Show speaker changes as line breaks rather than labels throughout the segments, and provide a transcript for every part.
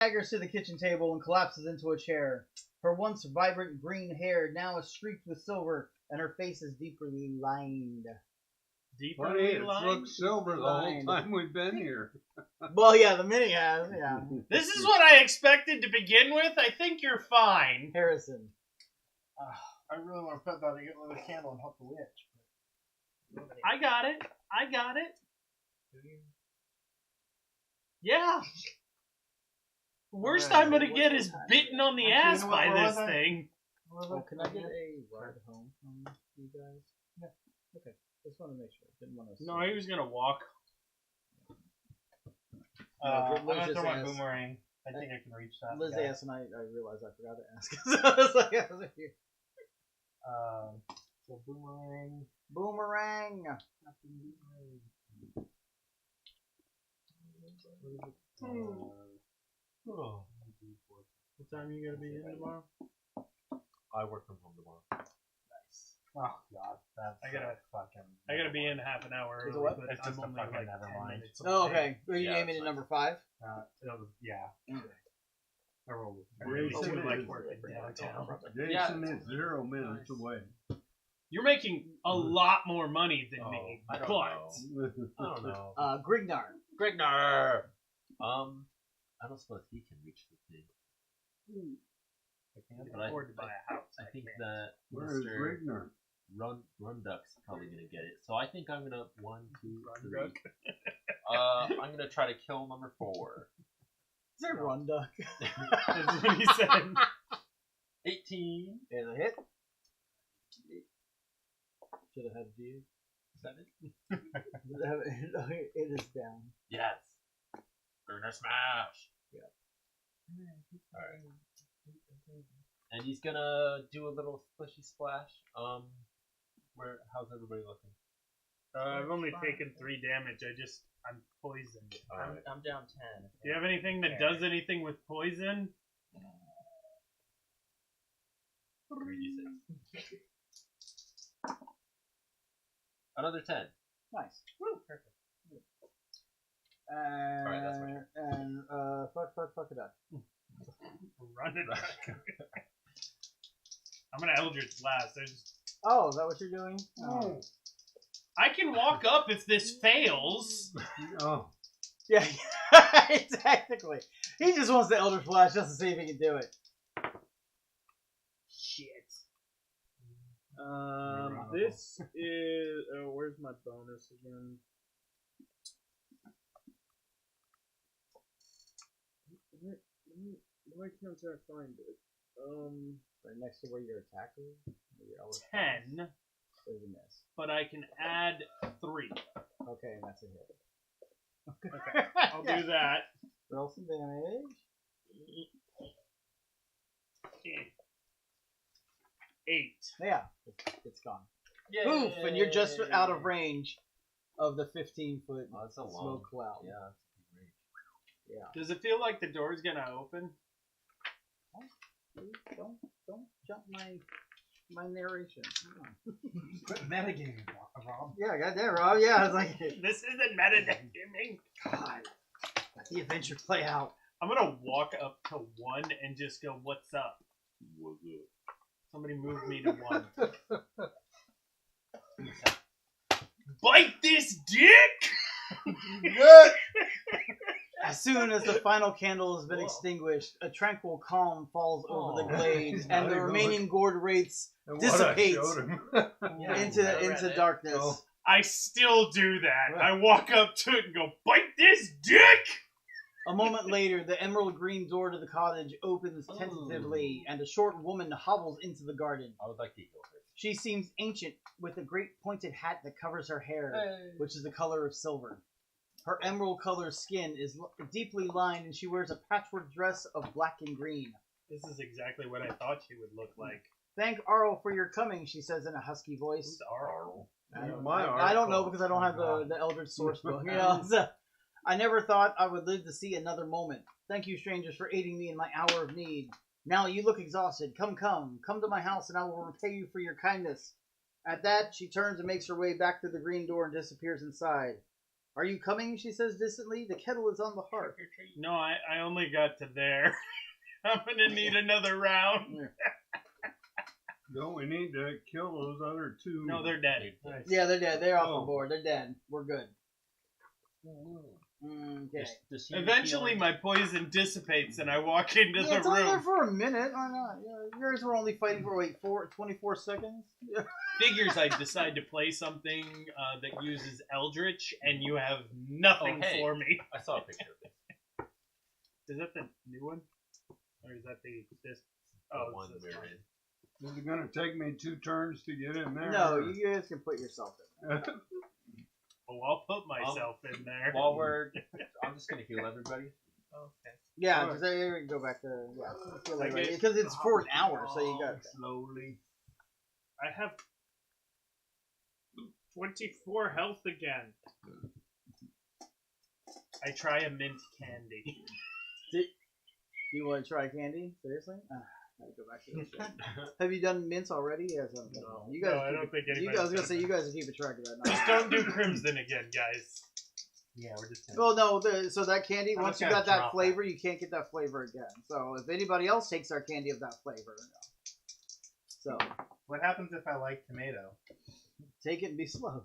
staggers to the kitchen table and collapses into a chair. Her once vibrant green hair now is streaked with silver, and her face is deeply lined.
Funny, it's looked silver the whole time we've been here.
Well, yeah, the mini has, yeah.
This is what I expected to begin with. I think you're fine.
Harrison.
I really want to put that together with a candle and help the witch.
I got it. Yeah. Worst I'm gonna get is bitten on the ass by this thing.
Oh, can I get a ride home from you guys? Yeah. Okay. Just want to make sure. Didn't want to.
No, he was gonna walk.
I'm gonna throw my boomerang. I think I can reach that.
Liz asked, and I realized I forgot to ask. So I was like, I was here.
So boomerang.
Boomerang.
What time are you gonna be in tomorrow?
I work from home tomorrow.
Nice. Oh god, that's
I gotta be in half an hour early,
what?
but
It's
I'm
just a
only
fucking
like
never
10
mind.
minutes
Oh,
away.
okay. Are you
Yeah,
aiming at number 5?
yeah.
I rolled with
Jason
too much
is-
work in downtown.
Jason is 0 minutes away.
You're making a lot more money than
Oh,
me,
I don't
but
know. I don't know.
Grignar.
Grignar! I don't suppose he can reach the thing.
I can't
But
afford to buy a house.
I think that
Where is
Mr.
Rigner?
Runduck's probably gonna get it. So I think I'm gonna 1, 2, 3.
Runduck?
I'm gonna try to kill number 4.
Is there Runduck?
That's what he said.
18.
Is a hit. Should have had G.
7.
It is down.
Yes. Gonna smash.
Yeah.
Alright. And he's gonna do a little splishy splash. How's everybody looking?
I've only taken 3 damage. I'm poisoned.
Alright.
I'm down 10.
Do you have anything that does anything with poison?
3d6. Another 10.
Nice.
Woo, perfect.
Alright, that's my turn.
And fuck it up.
Run it back. I'm gonna Eldritch Blast.
Oh, is that what you're doing? Oh.
I can walk up if this fails.
Oh.
Yeah, technically. He just wants the Elder Flash just to see if he can do it.
Shit.
This is... Oh, where's my bonus again? Why can't I find it?
Right next to where your attack is. Your Elder
10,
Flash. There's a miss.
but I can add 3.
Okay, that's a hit.
Okay, I'll do that.
Roll some damage.
8.
Yeah, it's gone.
Yay!
Poof! And you're just out of range of the 15-foot
Oh, that's a long
smoke cloud.
Yeah, that's a big range.
Yeah.
Does it feel like the door's gonna open?
Don't jump my narration.
Quit metagaming, Rob.
Yeah, goddamn, Rob. Yeah, it's like,
This isn't metagaming.
God, let the adventure play out.
I'm gonna walk up to 1 and just go, "What's up?"
What's up?
Somebody move me to 1. Bite this dick!
Good. As soon as the final candle has been extinguished, a tranquil calm falls over the glade,
He's
and
not
the
even
remaining gourd wraiths
And
dissipates
what I showed him.
into darkness.
Oh.
I still do that. I walk up to it and go, "Bite this dick!"
A moment later, the emerald green door to the cottage opens tentatively, and a short woman hobbles into the garden.
I would like to heal her.
She seems ancient, with a great pointed hat that covers her hair, which is the color of silver. Her emerald-colored skin is deeply lined, and she wears a patchwork dress of black and green.
This is exactly what I thought she would look like.
Thank Arl for your coming, she says in a husky voice.
Who's Arl?
I don't know because I don't have the Eldritch Source book. You know, so I never thought I would live to see another moment. Thank you, strangers, for aiding me in my hour of need. Now you look exhausted. Come to my house, and I will repay you for your kindness. At that, she turns and makes her way back to the green door and disappears inside. Are you coming? She says distantly. The kettle is on the hearth.
No, I only got to there. I'm gonna need another round.
Don't we need to kill those other two?
No, they're dead.
Yeah, they're dead. They're off
Oh.
the board. They're dead. We're good. Okay.
Eventually, my poison dissipates, and I walk into
Yeah,
the
it's only there
room.
for a minute. Why not? Yeah, yours were only fighting for 24 seconds. Yeah.
Figures I decide to play something that uses Eldritch, and you have nothing
Oh, hey.
for me.
I saw a picture of this.
Is that the new one, or is that this?
The
Oh,
one
it's
we're
this one.
in.
Is it going to take me 2 turns to get in there?
No, you guys can put yourself in there.
Oh, I'll put myself in there.
While I'm just gonna heal everybody.
Okay.
Yeah,
Alright.
because I go back to
I guess-
because it's for an hour, so you got.
Slowly.
I have 24 health again.
I try a mint candy.
Do you want to try candy? Seriously? I gotta go back to this. Have you done mints already? Yes.
No.
You guys.
No, I don't think
You
anybody's
guys, I was gonna
done
say you guys are keeping track of that.
Just don't do crimson again, guys.
Yeah, we're just.
Well, no. So that candy,
I'm
once
just
you
gonna
got that
drop
flavor, you can't get that flavor again. So if anybody else takes our candy of that flavor, no. So
What happens if I like tomato?
take it and be slow.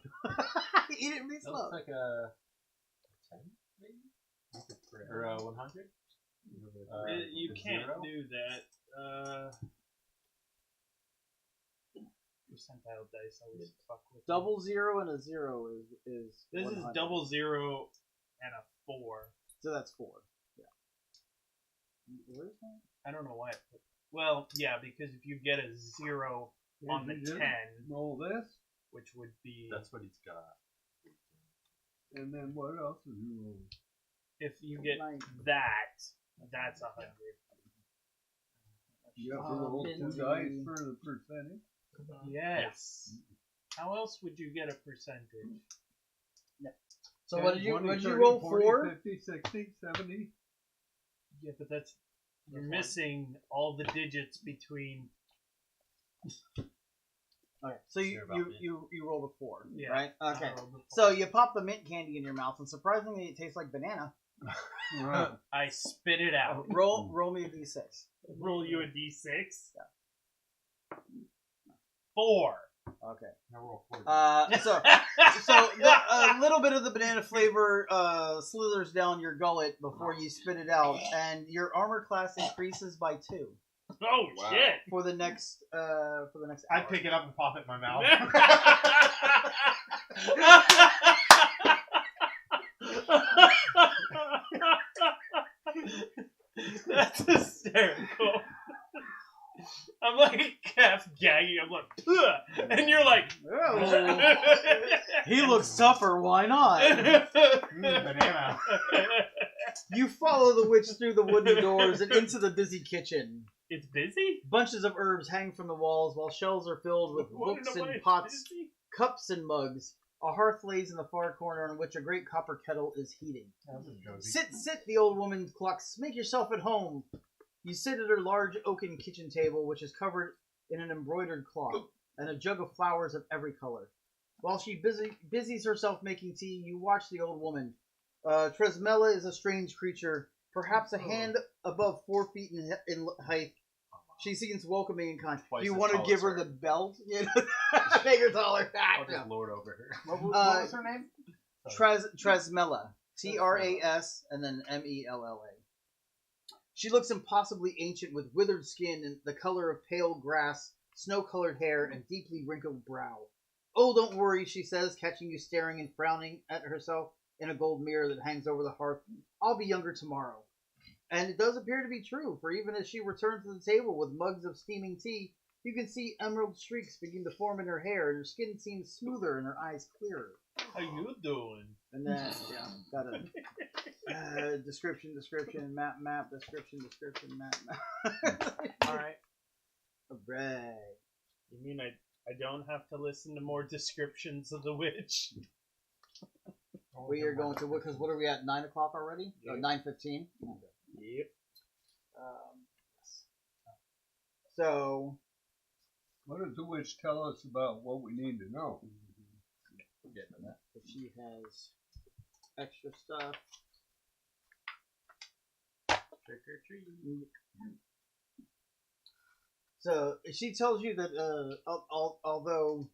Eat it and be
That
slow.
looks like a 10, maybe, or 100.
You can't
0?
do that. Percentile dice always fuck with me.
Double 0 and a 0 is.
This
100.
is double 0 and a 4.
So that's 4. Yeah. Where's that?
I don't know why. Well, yeah, because if you get a 0 on the
Did you
10,
roll this,
which would be
That's what he's got.
and then what else is you roll?
if you get
Nine.
that's 100.
You have to roll 2 dice for the percentage.
Yes. How else would you get a percentage?
So
10,
what did you
20, 30,
roll
40,
4?
50, 60, 70.
Yeah, but you're missing all the digits between.
Okay, so you
Sure about mint.
you rolled a 4,
Yeah.
right? Okay.
I rolled a
So
4.
you pop the mint candy in your mouth, and surprisingly, it tastes like banana.
Right.
I spit it out.
Roll me a d6.
Roll you a d6.
Yeah.
4.
Okay.
Now roll 40.
So a little bit of the banana flavor slithers down your gullet before you spit it out, and your armor class increases by 2
Oh
Wow.
shit!
for the next hour.
I'd pick it up and pop it in my mouth.
That's hysterical. I'm like half gagging. I'm like, "Ugh," and you're like,
Oh, he looks tougher. Why not?
Banana.
You follow the witch through the wooden doors and into the busy kitchen.
It's busy.
Bunches of herbs hang from the walls while shelves are filled with
Wanna
books
know why
and
it's
pots,
busy?
cups and mugs. A hearth lays in the far corner on which a great copper kettle is heating. Sit, the old woman clucks. Make yourself at home. You sit at her large oaken kitchen table, which is covered in an embroidered cloth, and a jug of flowers of every color. While she busies herself making tea, you watch the old woman. Tresmella is a strange creature, perhaps a hand above 4 feet in height. She seems welcoming and kind.
Twice
Do you
as
want to
tall
give
as
her
her.
the belt? You know, make her taller.
I'll just lord over her.
What was her name?
Tresmella. Tras and then Mella. She looks impossibly ancient with withered skin and the color of pale grass, snow-colored hair, and deeply wrinkled brow. Oh, don't worry, she says, catching you staring and frowning at herself in a gold mirror that hangs over the hearth. I'll be younger tomorrow. And it does appear to be true, for even as she returns to the table with mugs of steaming tea, you can see emerald streaks begin to form in her hair, and her skin seems smoother and her eyes clearer.
How you doing?
And then, got a description, map, description, map.
Alright.
Alright.
You mean I don't have to listen to more descriptions of the witch?
We are going to, because what are we at, 9 o'clock already?
Yep.
9:15?
Yep.
Yes. So,
What does the witch tell us about what we need to know?
We're getting to that.
she has extra stuff.
Trick or treat.
So she tells you that although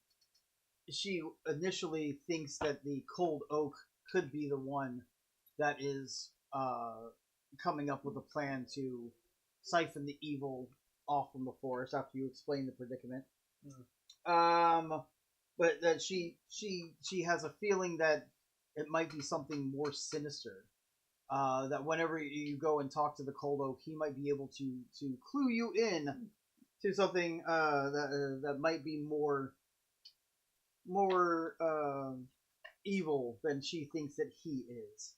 she initially thinks that the cold oak could be the one that is coming up with a plan to siphon the evil off from the forest after you explain the predicament. But that she has a feeling that it might be something more sinister. That whenever you go and talk to the cold oak, he might be able to clue you in to something that might be more evil than she thinks that he is.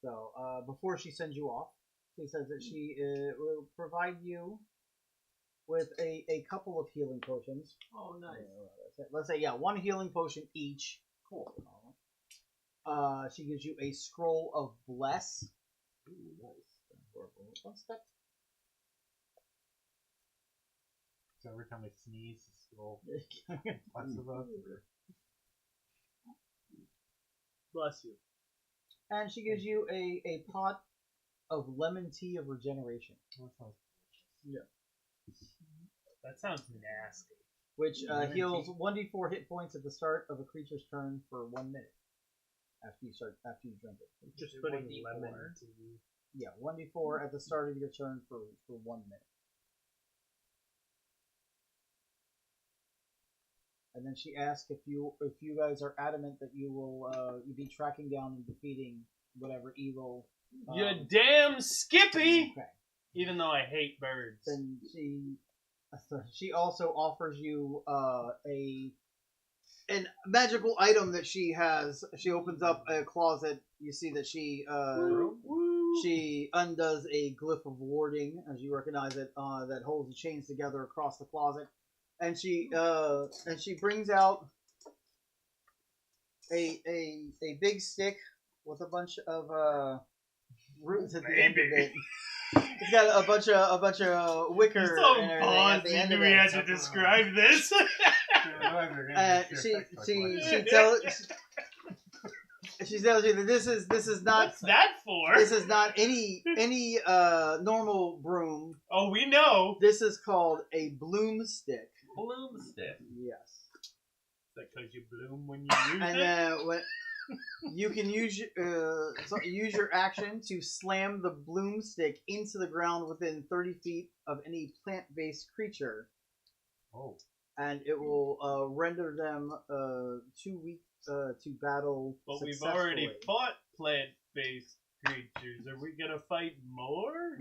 So before she sends you off, she says that she will provide you with a couple of healing potions.
Oh, nice.
Let's say, one healing potion each. Cool. She gives you a scroll of bless.
Ooh, nice.
One step.
So every time I sneeze, the scroll blesses us.
Bless you.
And she gives you a pot of lemon tea of regeneration.
That sounds nasty.
Which
Lemon
heals
tea?
1d4 hit points at the start of a creature's turn for 1 minute. After you drink it.
Just putting lemon.
Yeah, 1d4 at the start of your turn for 1 minute. And then she asks if you guys are adamant that you will be tracking down and defeating whatever evil.
You damn Skippy!
Okay.
Even though I hate birds.
Then she also offers you an magical item that she has. She opens up a closet. You see that she undoes a glyph of warding, as you recognize it, that holds the chains together across the closet, and she brings out a big stick with a bunch of roots at the end of it. It's got a bunch of wicker
You're so
and everything at the
ballsy
end
do
of
we
it.
have to describe this?
She tells you that this is not
What's that for?
this is not any normal broom.
Oh, we know.
This is called a bloom stick.
Bloom stick.
Yes.
Is that because you bloom when you use
And
it?
when you can use your action to slam the bloom stick into the ground within 30 feet of any plant-based creature.
Oh.
And it will render them too weak to battle.
But we've
successfully.
already fought plant-based creatures. Are we gonna fight more?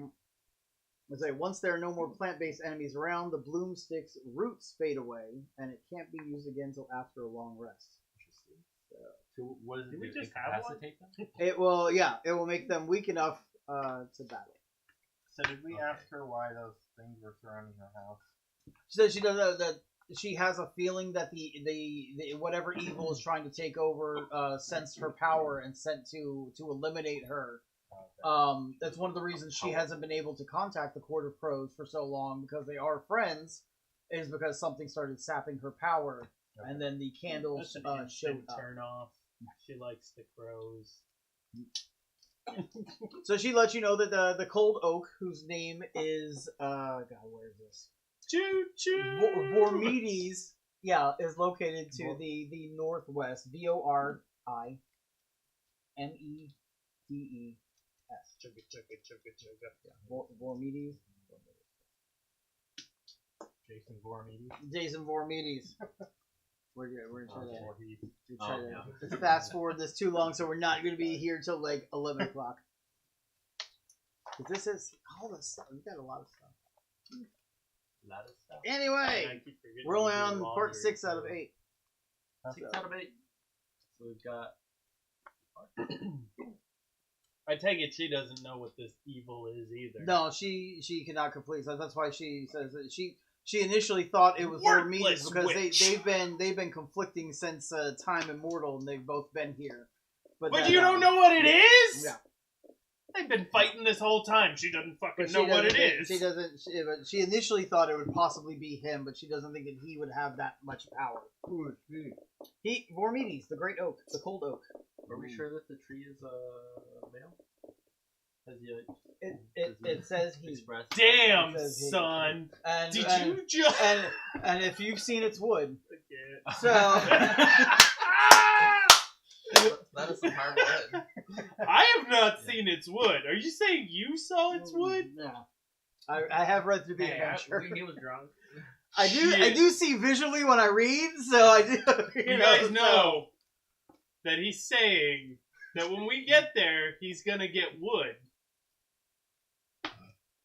I say once there are no more plant-based enemies around, the bloom stick's roots fade away, and it can't be used again until after a long rest.
Interesting. So what does it
Did we
do?
just have one?
Incapacitate them?
It will make them weak enough to battle.
So did we ask her why those things were surrounding her house?
She says she does that. She has a feeling that the whatever evil is trying to take over sensed her power and sent to eliminate her. That's one of the reasons she hasn't been able to contact the Court of Crows for so long, because they are friends, is because something started sapping her power, and then the candles
That's an
showed
instant
up.
turn off. She likes the crows.
So she lets you know that the cold oak, whose name is God, where is this?
Choo choo.
Vormides, is located to the northwest. Vorimides.
Chugga chugga chugga chugga.
Vormides.
Jason Voormedes.
Jason Vormides. We're gonna try that.
Voorhees.
Try to fast forward this too long, so we're not gonna be here till like 11 o'clock. But this is all this stuff. We got a lot of stuff.
A lot of stuff.
Anyway,
I keep forgetting
we're only
to do
on part
laundry,
6 out of
so-
8.
6 out of 8. So we've got.
I take it she doesn't know what this evil is either.
No, she cannot complete. So that's why she says that she initially thought it was
Worthless
Vormides because
witch.
they've been conflicting since time immortal, and they've both been here.
But you don't know what it is?
Yeah.
They've been fighting this whole time. She doesn't fucking know what it is.
She doesn't. But she initially thought it would possibly be him, but she doesn't think that he would have that much power.
Who is he?
He Vormides, the great oak, the cold oak.
Are we sure that the tree is male? Has he,
It says he.
expressed?
Damn,
It says he.
son.
And,
Did
and,
you just...
and if you've seen its wood,
Forget.
so
That is some hard wood.
I have not seen its wood. Are you saying you saw its wood?
Yeah, I have read through the
Hey,
adventure.
he was drunk.
I do
Shit.
see visually when I read, so I do.
You guys know that he's saying that when we get there, he's gonna get wood.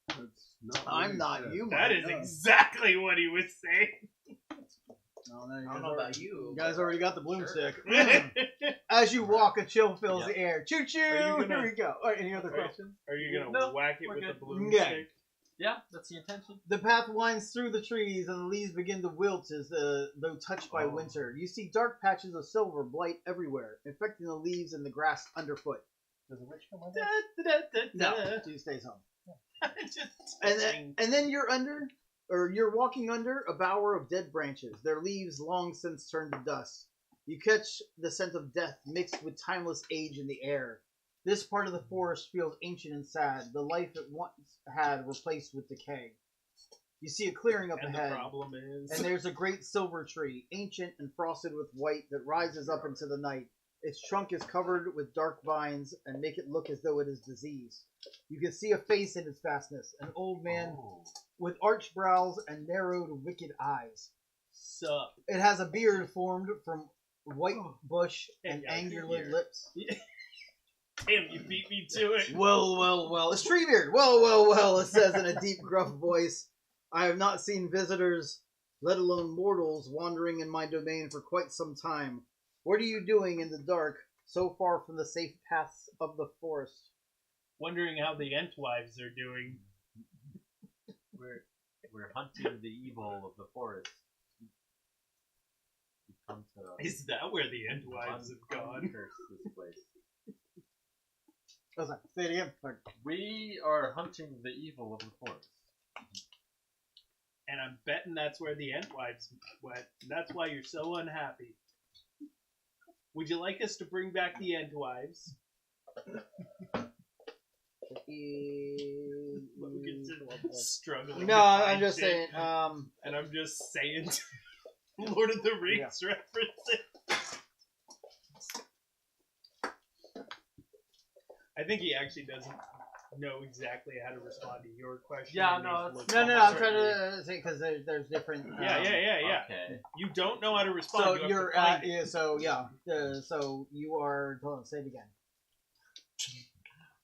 That's not what
I'm
he
not
said.
you.
That is exactly what he was saying.
No,
I don't know about you.
You guys already got the broomstick.
Are
As you walk, a chill fills
Yeah.
the air. Choo choo!
Are you
Here
gonna-
we go. All right, any other
Are you-
questions?
you gonna
No,
whack it
we're
with
good.
the broomstick?
Yeah, that's the intention.
The path winds through the trees, and the leaves begin to wilt as though touched by winter. You see dark patches of silver blight everywhere, infecting the leaves and the grass underfoot.
Does a witch come with
Da,
us?
da, da, da,
No,
da.
she stays home.
Just
And then you're walking under a bower of dead branches, their leaves long since turned to dust. You catch the scent of death mixed with timeless age in the air. This part of the forest feels ancient and sad, the life it once had replaced with decay. You see a clearing up
and
ahead,
the problem is,
and there's a great silver tree, ancient and frosted with white, that rises up into the night. Its trunk is covered with dark vines and make it look as though it is diseased. You can see a face in its vastness, an old man with arched brows and narrowed, wicked eyes.
sup.
It has a beard formed from white bush and
Yeah,
angular
beard.
lips.
Damn, you beat me to it.
Well. It's Treebeard. Well, it says in a deep, gruff voice. I have not seen visitors, let alone mortals, wandering in my domain for quite some time. What are you doing in the dark, so far from the safe paths of the forest?
Wondering how the Entwives are doing.
We're hunting the evil of the forest. We come to
Is that where the Entwives have gone?
curse this place.
Oh, sorry. Say it again. Sorry.
We are hunting the evil of the forest.
And I'm betting that's where the Entwives went. And that's why you're so unhappy. Would you like us to bring back the Entwives? Struggling.
No,
to
I'm
find
just
shit.
saying.
And I'm just saying Lord of the Rings references. I think he actually doesn't know exactly how to respond to your question.
Yeah,
and
no,
he's looked
No, I'm
almost
trying
certainly-
to say because there's different.
Yeah.
Okay.
You don't know how to respond.
So
you have
you're
to find
at
it.
so you are. Hold on, say it again.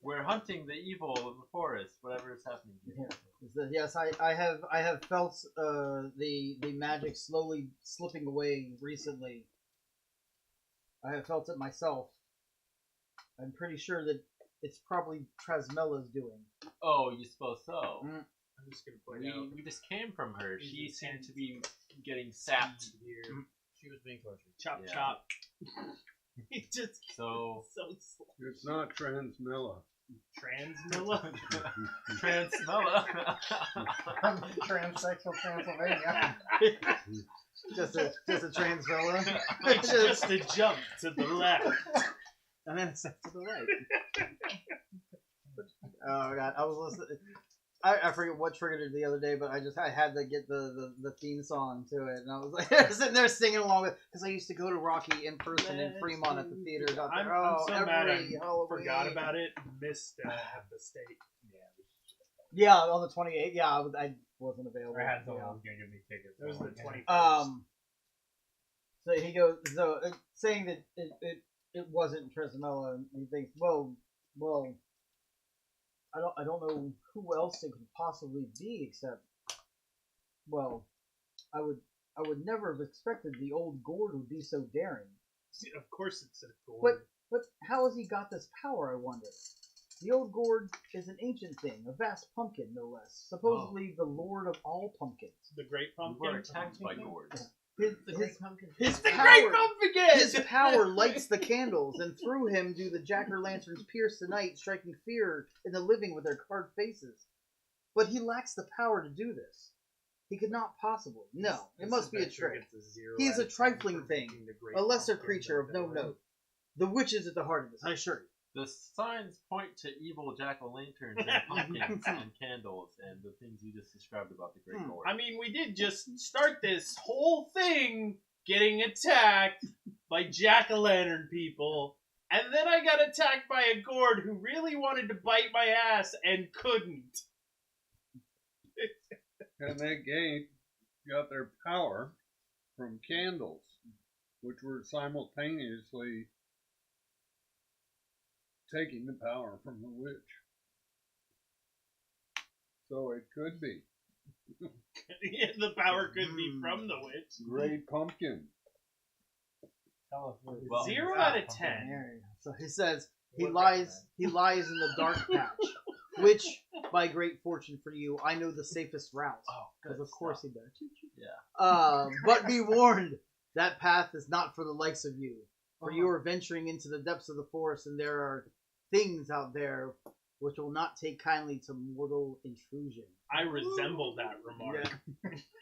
We're hunting the evil of the forest, whatever is happening here.
Yes, I have felt the magic slowly slipping away recently. I have felt it myself. I'm pretty sure that it's probably Trasmella's doing.
Oh, you suppose so?
Mm.
I'm just gonna point out.
We just came from her. She
He's
seemed to be getting sapped.
Here.
She was being tortured.
Chop
Yeah.
chop. He just
So
so
It's not Transmella.
Transmilla.
Transmella.
Transsexual Transylvania.
Just a Transmella.
It's just a jump to the left.
And then it's up to the right. Oh god, I was listening. I forget what triggered it the other day, but I had to get the theme song to it, and I was like sitting there singing along with because I used to go to Rocky in person in Fremont at the theaters out there.
I'm so mad I
Halloween.
forgot about it. Missed the state.
Yeah, on the 28th. Yeah, I wasn't available.
I had
yeah.
someone who was going to give me tickets.
It was the 21st.
So he goes, saying that it wasn't Tresmella, and he thinks, well, I don't know who else it could possibly be except, well, I would never have expected the old Gord would be so daring.
Of course it's a gourd.
But how has he got this power, I wonder? The old Gord is an ancient thing, a vast pumpkin, no less. Supposedly the lord of all pumpkins.
The great
We
pumpkin.
were attacked by gourds.
His
It's the
power,
Great Pumpkin!
his power lights the candles, and through him do the jack-o'-lanterns pierce the night, striking fear in the living with their carved faces. But he lacks the power to do this. He could not possibly. No, it must be a trick. He is a trifling thing, a lesser creature of no note. The witch is at the heart of this, I assure you.
The signs point to evil jack-o'-lanterns and pumpkins and candles and the things you just described about the Great Lord.
I mean, we did just start this whole thing getting attacked by jack-o'-lantern people, and then I got attacked by a gourd who really wanted to bite my ass and couldn't.
And they got their power from candles, which were simultaneously taking the power from the witch. So it could be.
The power could be from the witch.
Great Pumpkin.
Well,
0 out of 10.
There you go. So he says he lies in the dark patch, which, by great fortune for you, I know the safest route. Because of course he does.
Yeah.
But be warned, that path is not for the likes of you. For you are venturing into the depths of the forest, and there are things out there which will not take kindly to mortal intrusion.
I resemble that remark.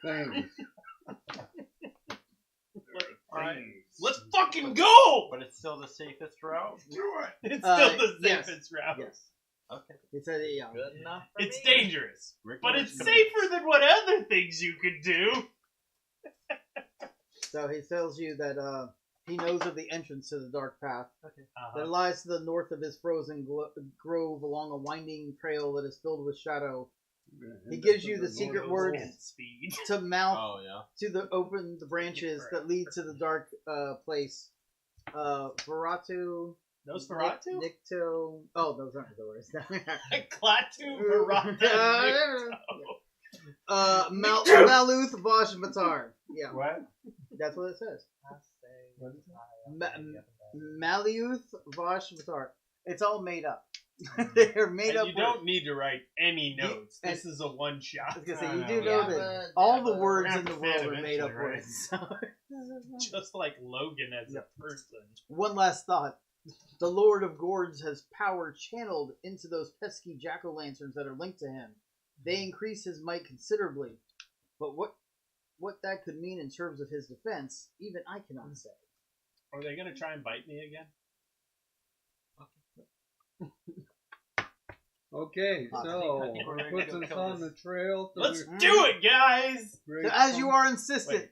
Thanks.
Let's fucking go!
But it's still the safest route?
It's still the
yes.
safest route.
Yes.
Okay.
He said, yeah.
Good enough for
It's
me.
dangerous,
Rick
but
Lord's
it's
coming.
safer than what other things you could do.
So he tells you that he knows of the entrance to the dark path
Uh-huh.
that lies to the north of his frozen grove along a winding trail that is filled with shadow. He gives you the secret word
Speed.
to mouth
Oh, yeah.
to open the branches that lead to the dark place. Veratu.
Nosferatu?
Nicto. Oh, those aren't the words.
Klaatu, Veratu,
Maluth Vosh Matar. Yeah,
What?
that's what it says. Maluth Vosh Matar. It's all made up. They're made
and
up.
you don't need to write any notes.
and-
This is a one shot.
I was gonna say, you
I
do
know.
know that all the words
We're
in the
gonna have to
world are made up
eventually,
words.
Just like Logan as a person.
One last thought. The Lord of Gourds has power channeled into those pesky jack-o'-lanterns that are linked to him. They increase his might considerably, but what that could mean in terms of his defense, even I cannot say.
Are they gonna try and bite me again?
Okay,
I
so
think we're ready
puts
to
us
kill
on
this.
the trail. To
Let's
the
do it, guys!
Great
So as you
Pumpkin.
are insistent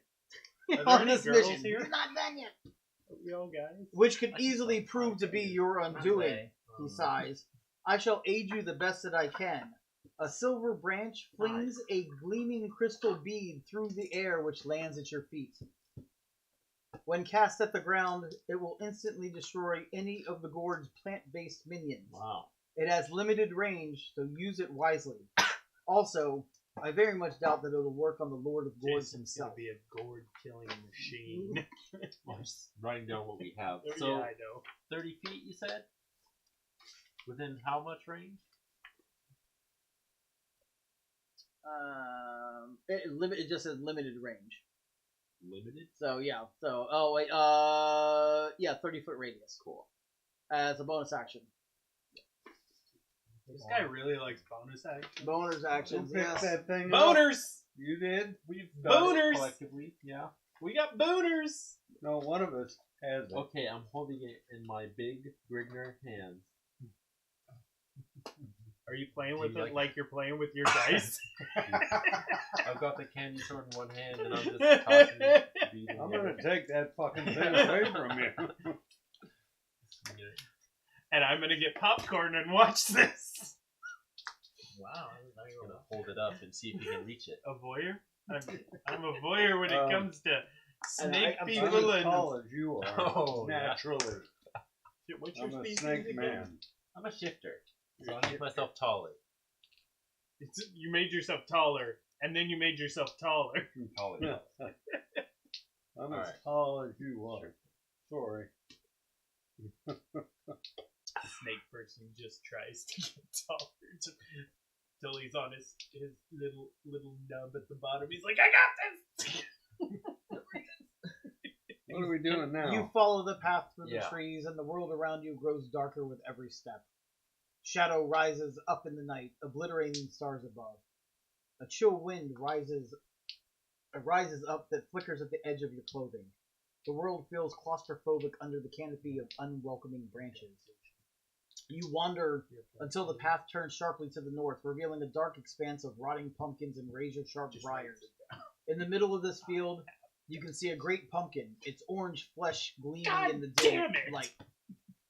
Are there
on
any
this
girls
mission,
here?
you're not done yet,
Yo, guys.
which could easily prove to be your undoing, he sighs. I shall aid you the best that I can. A silver branch flings a gleaming crystal bead through the air which lands at your feet. When cast at the ground, it will instantly destroy any of the gourd's plant-based minions.
Wow.
It has limited range, so use it wisely. Also, I very much doubt that it'll work on the Lord of Gourds
Jason's
himself.
gonna be a gourd killing machine.
I'm just writing down what we have.
Yeah,
So,
I know.
30 feet, you said? Within how much range?
It just says limited range.
Limited?
So yeah. So 30-foot radius. Cool. As a bonus action.
This guy really likes bonus action.
Bonus actions.
Who picked
Yes.
that thing up?
Boners!
You did?
We've done
Boners!
it collectively, yeah.
We got boners!
No, one of us has it.
Okay, I'm holding it in my big Grigner hands.
Are you playing
Do
with
you
it
like-
like you're playing with your dice?
I've got the candy sword in one hand and I'm just tossing it.
I'm gonna take that fucking thing away from you.
And I'm gonna get popcorn and watch this.
Wow, I'm gonna hold it up and see if you can reach it.
A voyeur? I'm a voyeur when it comes to snake
I'm
I'm
people
as
and...
tall as you are.
Oh, yeah.
naturally.
What's your
I'm a
species
snake
again?
man.
I'm a shifter, so I make myself taller.
You made yourself taller, and then you made yourself taller.
Taller.
Yeah. I'm as
Alright.
tall as you are. Sorry.
Snake person just tries to get taller till he's on his little nub at the bottom. He's like, I got this!
What are we doing now?
You follow the path through the
Yeah.
trees, and the world around you grows darker with every step. Shadow rises up in the night, obliterating the stars above. A chill wind rises up that flickers at the edge of your clothing. The world feels claustrophobic under the canopy of unwelcoming branches. You wander until the path turns sharply to the north, revealing a dark expanse of rotting pumpkins and razor-sharp briars. In the middle of this field, you can see a great pumpkin, its orange flesh gleaming in the daylight.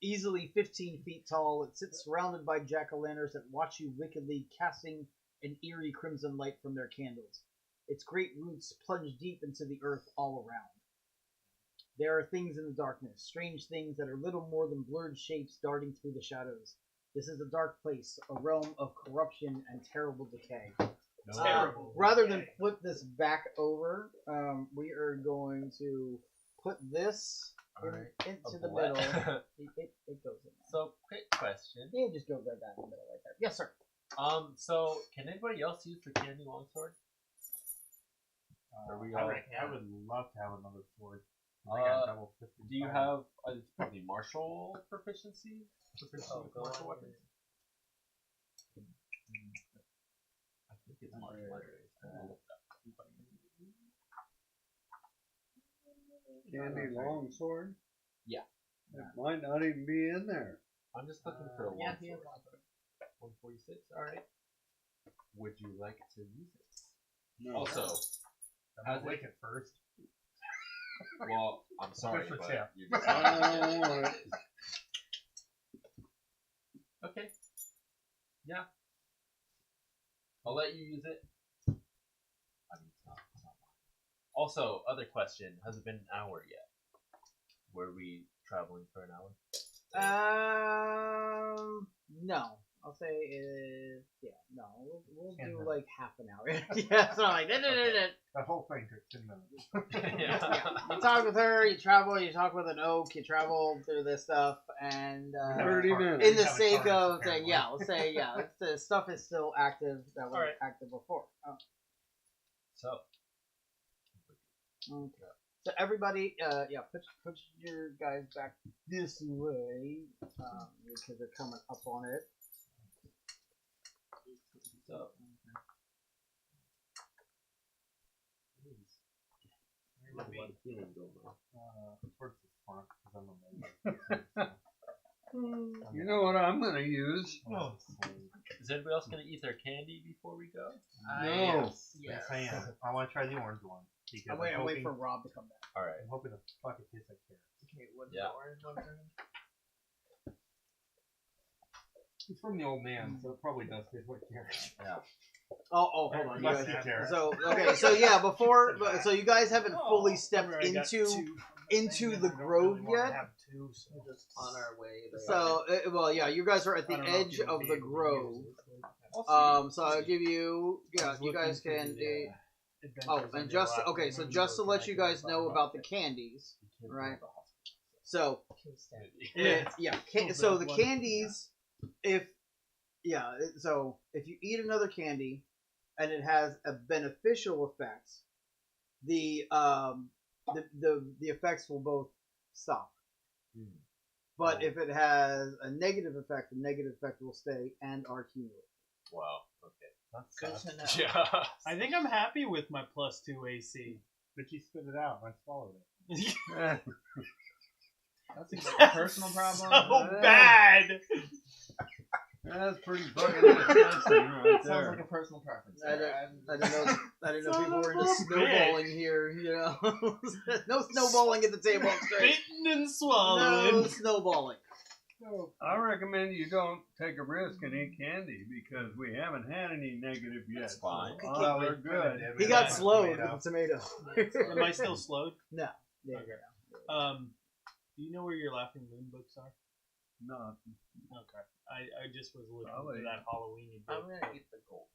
Easily 15 feet tall, it sits surrounded by jack-o'-lanterns that watch you wickedly, casting an eerie crimson light from their candles. Its great roots plunge deep into the earth all around. There are things in the darkness, strange things that are little more than blurred shapes darting through the shadows. This is a dark place, a realm of corruption and terrible decay.
Terrible.
Rather than flip this back over, we are going to put this into the middle. It goes in there.
So, quick question.
Yeah, it just goes right down the middle right there. Yes, sir.
So can anybody else use the candy longsword? Are we all?
I would love to have another sword.
Do you have it's probably martial proficiency? Proficiency with martial weapons? I think it's martial weapons.
Candy longsword?
Yeah.
It might not even be in there.
I'm just looking for a
Yeah,
longsword. 146. All right. Would you like to use it?
No.
Also,
I'll lick it first.
well, I'm sorry,
Official
but
tip.
you just
I don't want it.
okay. Yeah. I'll let you use it. I mean, it's not mine. Also, other question: has it been an hour yet? Were we traveling for an hour?
No. I'll say no. We'll
Ten
do
minutes.
like half an hour. Yeah, it's not like
That whole thing took 10 minutes.
Yeah. You talk with her, you travel, you talk with an oak, you travel through this stuff, and
30 minutes.
in the
Have a
sake
target,
of
apparently.
let's say the stuff is still active that was
Alright.
active before.
So,
Okay. So everybody, put your guys back this way because they're coming up on it.
so
Towards the front, because I'm a
You know what I'm going to use?
is anybody else gonna eat their candy before we go?
No.
Yes, I am. I want to try the orange one. Because
I'm waiting for Rob to come back.
All right.
I'm hoping the fuck it tastes like carrots.
Okay, what's
Yeah.
the orange one?
It's from the old man, so it probably does taste like carrots.
Yeah.
Oh, hold on. You
Must
guys,
be carrots.
so so you guys haven't fully stepped
Remember, I got two
into
from
the
thing, and I don't
grove
really wanna
yet.
have two, so just on our way.
So you guys are at the
I don't know if
edge
you would
of
be
the
able to
grove.
use it.
So I'll give you you guys can and just so just to let you guys know about the candies, right? So so the candies, so if you eat another candy and it has a beneficial effect, the effects will both stop. But if it has a negative effect, the negative effect will stay and are cumulative.
Wow. Okay.
Good to know.
Yeah.
I think I'm happy with my +2 AC.
But you spit it out, and I swallowed it.
That seems like a personal problem.
So bad.
That's pretty fucking disgusting right
Sounds
there.
like a personal preference.
I didn't know
Son
people
of
were
a
into snowballing here. No snowballing at the table. I'm straight.
Bitten and
No
swallowed.
snowballing.
I recommend you don't take a risk and eat candy because we haven't had any negative yet.
That's fine.
Oh, they're good.
He got slowed with the tomato.
Am I still slowed?
No. Yeah,
Okay. Do you know where your Laughing Moon books are?
No.
Okay. I just was looking
Probably.
for that Halloween
I'm
book.
gonna eat the gold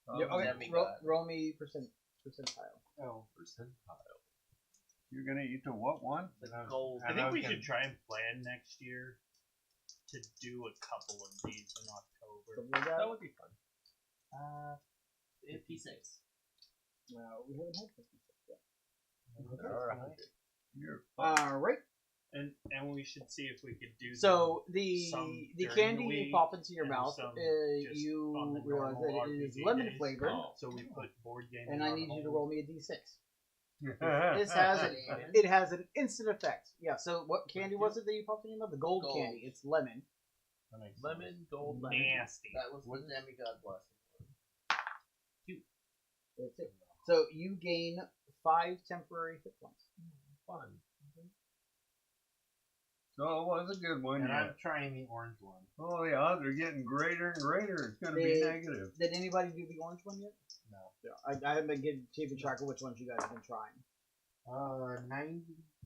one.
Yeah, okay.
Demigod.
Roll me percentile.
Oh,
Percentile.
You're going to eat the what one?
The gold.
I think we should try and plan next year to do a couple of these in October.
That would be fun.
56.
No, we haven't had 56 yet.
There are 100.
You're
All right.
And we should see if we could do.
So
some
the
during
candy
the
you
week
pop into your
and
mouth,
some just
you
on the
realize
normal
that it is
RPG
lemon
days.
flavored,
So we put board game.
and I need you to roll me a d6.
It
It has an instant effect. Yeah. So what candy was it that you popped in your mouth? The gold candy. It's lemon.
Lemon, gold,
nasty.
That was the demigod blessing.
That's it. So you gain 5 temporary hit points.
fun.
So it was a good one.
And
Yeah.
I'm trying the orange one.
Oh, the odds are getting greater and greater. It's going to be negative.
Did anybody do the orange one yet?
No.
I haven't been keeping track of which ones you guys have been trying.
90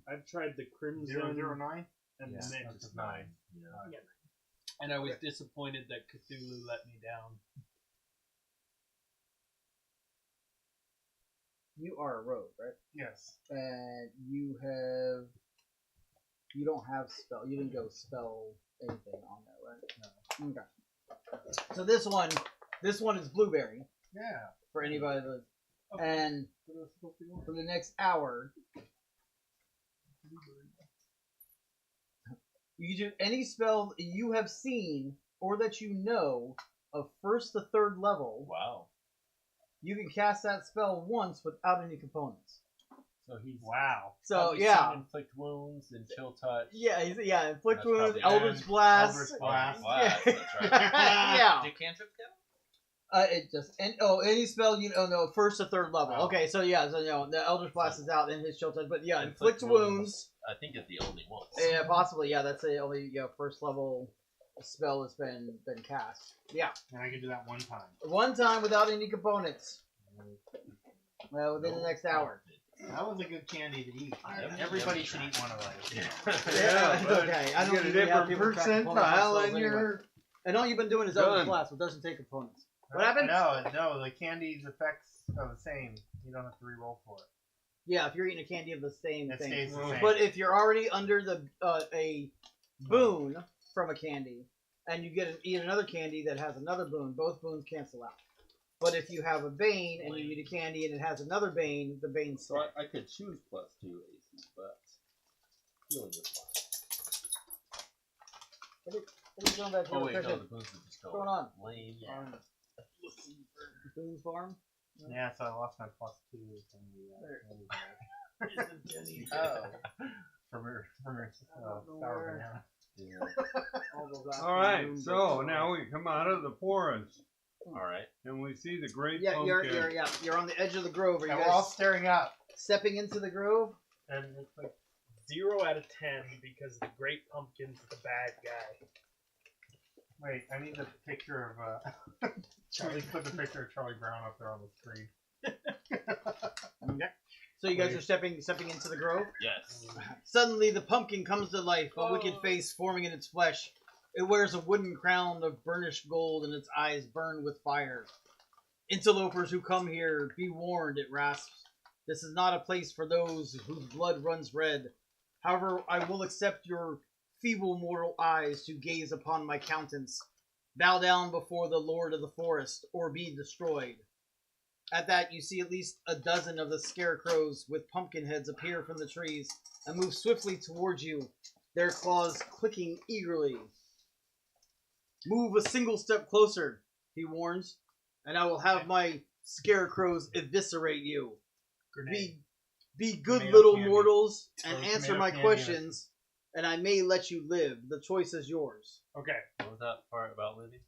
I've tried the crimson
009.
and
Yeah,
the
that's
mixed,
just 9. Yeah.
and I was disappointed that Cthulhu let me down.
You are a rogue, right?
Yes.
And you don't have spell. You didn't go spell anything on that, right? No. Okay. So this one is blueberry
Yeah.
for anybody that, and for the next hour, you can do any spell you have seen or that you know of 1st to 3rd level.
Wow.
You can cast that spell once without any components.
So he's
Wow.
So
probably
yeah,
seen inflict wounds and chill touch.
inflict
That's
wounds,
probably-
Eldritch Blast.
Eldritch
Blast.
Yeah.
That's right.
Yeah.
Do cantrips count?
It just any spell no 1st to 3rd level.
Oh.
Okay, so the Eldritch Blast is out in his chill touch, but yeah, inflict
Inflict
wounds.
I think it's the only one.
Yeah, possibly. Yeah, that's the only 1st level spell that's been cast. Yeah,
And I can do that one time.
one time without any components. Within the next hour.
That was a good candy to eat.
Yep.
Everybody should eat one of those.
Yeah, but
okay. I don't
you get a
usually have
different
people track components on
percentile
spells
and
anyway.
you're
And all you've been doing is
Done.
Eldritch Blast, which doesn't take components. What happened?
No, the candy's effects are the same. You don't have to re-roll for it.
Yeah, if you're eating a candy of the same
It
thing.
stays the same.
But if you're already under the a boon from a candy, and you eat another candy that has another boon, both boons cancel out. But if you have a bane and you eat a candy and it has another bane, the bane
So
stays.
I could choose +2 AC, but healing is fine.
What are you doing back here?
Oh wait, no,
Christian?
the boons are just
What's going on?
lame.
Boon's Farm?
Yeah, so I lost my +2 from the
Oh.
from her sour banana.
Yeah.
all right. So now we come out of the forest
All right.
and we see the great
Yeah,
pumpkin.
you're on the edge of the grove. Are you
And we're all
guys
staring up.
stepping into the grove?
And it's like,
0 out of 10 because the Great Pumpkin's the bad guy.
wait, I need the picture of Charlie. Put the picture of Charlie Brown up there on the screen.
Okay. So you guys are stepping into the grove?
Yes.
Suddenly the pumpkin comes to life, a wicked face forming in its flesh. It wears a wooden crown of burnished gold and its eyes burn with fire. Interlopers who come here, be warned, it rasps. This is not a place for those whose blood runs red. However, I will accept your feeble mortal eyes to gaze upon my countenance. Bow down before the Lord of the Forest, or be destroyed. At that, you see at least a dozen of the scarecrows with pumpkin heads appear from the trees and move swiftly towards you, their claws clicking eagerly. Move a single step closer, he warns, and I will have my scarecrows eviscerate you.
Grenade.
Be good
Tomato
little
candy.
mortals and
Throw
answer
tomato
my
candy in it.
questions, and I may let you live. The choice is yours.
Okay.
What was that part about living?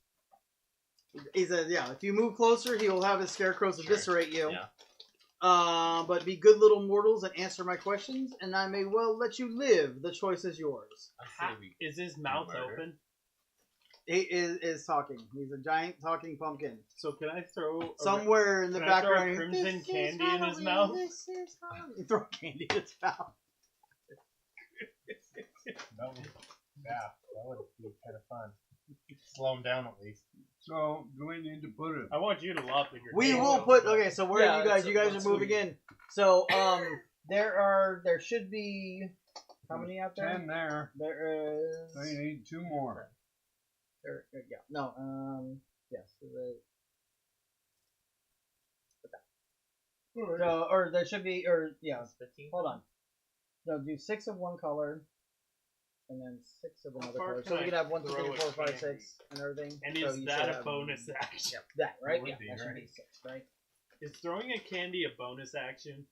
He says, yeah, if you move closer, he will have his scarecrows eviscerate you.
Yeah.
But be good little mortals and answer my questions, and I may well let you live. The choice is yours.
I say we
Is his mouth
murder.
open?
He is talking. He's a giant talking pumpkin.
So can I throw
Somewhere in the
Can I throw a
background,
crimson
"This is
candy in his
Halloween,
mouth?"
This is Halloween." You throw candy in his mouth.
That would be kind of fun. Slow him down at least.
So do we need to put it?
I want you to lop the grenade.
We will put. Okay, so where
Yeah,
are you guys?
so
You guys
once
are moving
we-
in. So there should be how many out there?
10 there.
There is.
So you need 2 more.
Yeah. No. Yes. So, or there should be, or yeah.
15?
Hold on. No, do 6 of one color, and then 6 of another
far
color.
can
So we
I
could have 1, 2,
throw
3,
a
4, 5,
candy?
6, and everything.
And
So
is
you
that
should
a
have
bonus action?
that, right?
Would
Yeah,
be,
that should
right?
be 6, right?
Is throwing a candy a bonus action?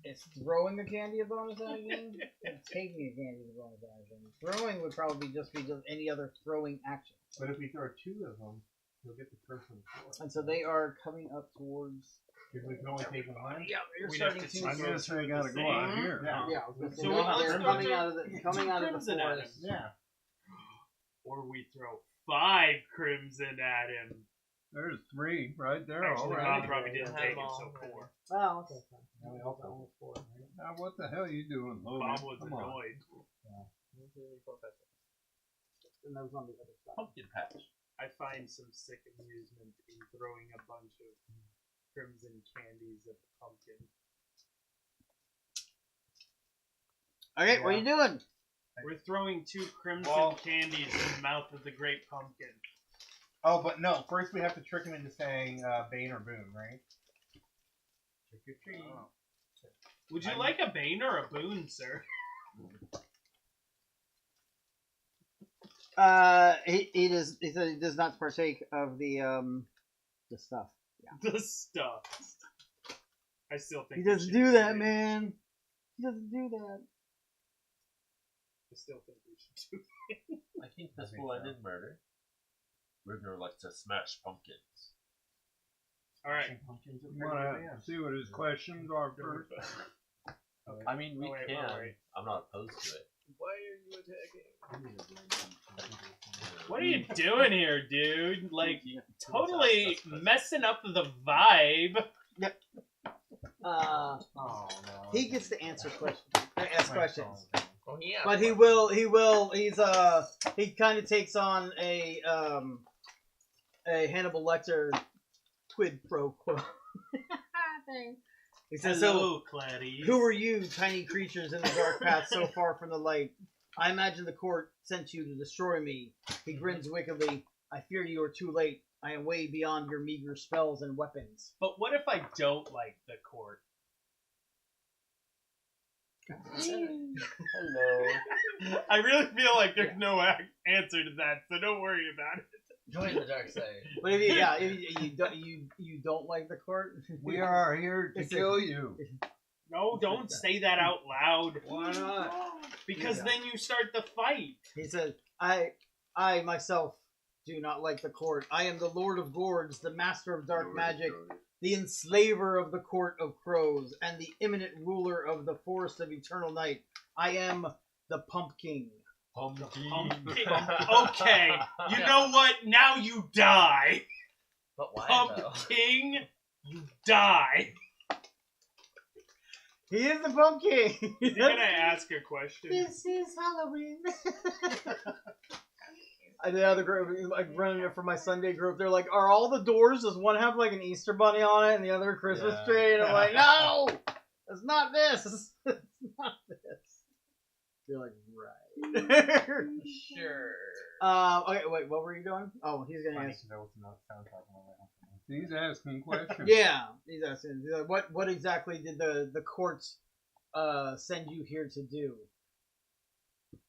Is throwing a candy a bonus action? Taking a candy is a bonus action. Throwing would probably be just any other throwing action.
But if we throw 2 of them, we'll get the first one before.
And so they are coming up towards.
Because we can only take one.
Yeah, you're
We'd
starting
have to
to.
I guess they gotta go out here.
Yeah.
Yeah, I was gonna say,
So
no,
let's
they're
throw
coming
two-
out of the
two
forest.
crimson at him.
Yeah.
Or we throw 5 crimson at him.
There's 3 right there
Actually,
already.
Bob probably didn't
Have
take
them
it,
all
so
ready.
4.
Well,
Now we also almost 4. Right?
Now, what the hell are you doing, Logan?
Bob was
Come on.
annoyed.
and those on the other side.
Pumpkin patch.
I find some sick amusement in throwing a bunch of crimson candies at the pumpkin.
Okay, what are you doing?
We're throwing 2 crimson
Well-
candies in the mouth of the great pumpkin.
Oh, but no. First we have to trick him into saying Bane or Boon, right? Trick or treat.
Would you like a Bane or a Boon, sir?
He does not partake of the stuff.
The stuff. I still think
He
we
doesn't
should
do that,
it.
man. He doesn't do that.
I still think we should do it.
I think this
think
will
so.
end in murder. Rigner likes to smash pumpkins.
Alright.
Pumpkins are
You
pretty
wanna
advanced.
see what his questions are first?
I mean, we
Oh, wait,
can.
oh, wait.
I'm not opposed to it.
Why are you attacking?
What are you doing here, dude? Like, totally
That's-
messing up the vibe.
Uh,
Oh no.
he gets to answer questions. Ask questions.
Oh yeah.
But he kind of takes on a Hannibal Lecter quid pro quo thing. He says,
Hello, Clarice.
"Who are you, tiny creatures in the dark path so far from the light? I imagine the court sent you to destroy me." He grins wickedly. "I fear you are too late. I am way beyond your meager spells and weapons."
But what if I don't like the court?
Hello.
I really feel like there's no answer to that, so don't worry about it.
Join the dark side.
But if you don't like the court,
We are here to
Listen.
kill you.
No, don't say that out loud.
Why not?
Because
Yeah.
then you start the fight.
He said, I myself do not like the court. I am the Lord of Gourds, the master of dark magic, the enslaver of the court of crows, and the imminent ruler of the forest of eternal night. I am the Pumpkin.
Pumpkin.
Okay, you know what? Now you die.
But why though?
Pumpkin, you die.
He is the Pumpkin.
You're gonna ask a question.
This is Halloween. And the other group, like running it for my Sunday group, they're like, "Are all the doors? Does one have like an Easter bunny on it and the other a Christmas
Yeah.
tree?" And I'm like, "No, it's not this. It's not this." You're like, right.
Sure.
Okay, wait, what were you doing? Oh, he's gonna
Funny
ask.
'cause I was not soundtrack on my way.
He's asking questions.
Yeah, he's asking. He's like, what exactly did the courts send you here to do?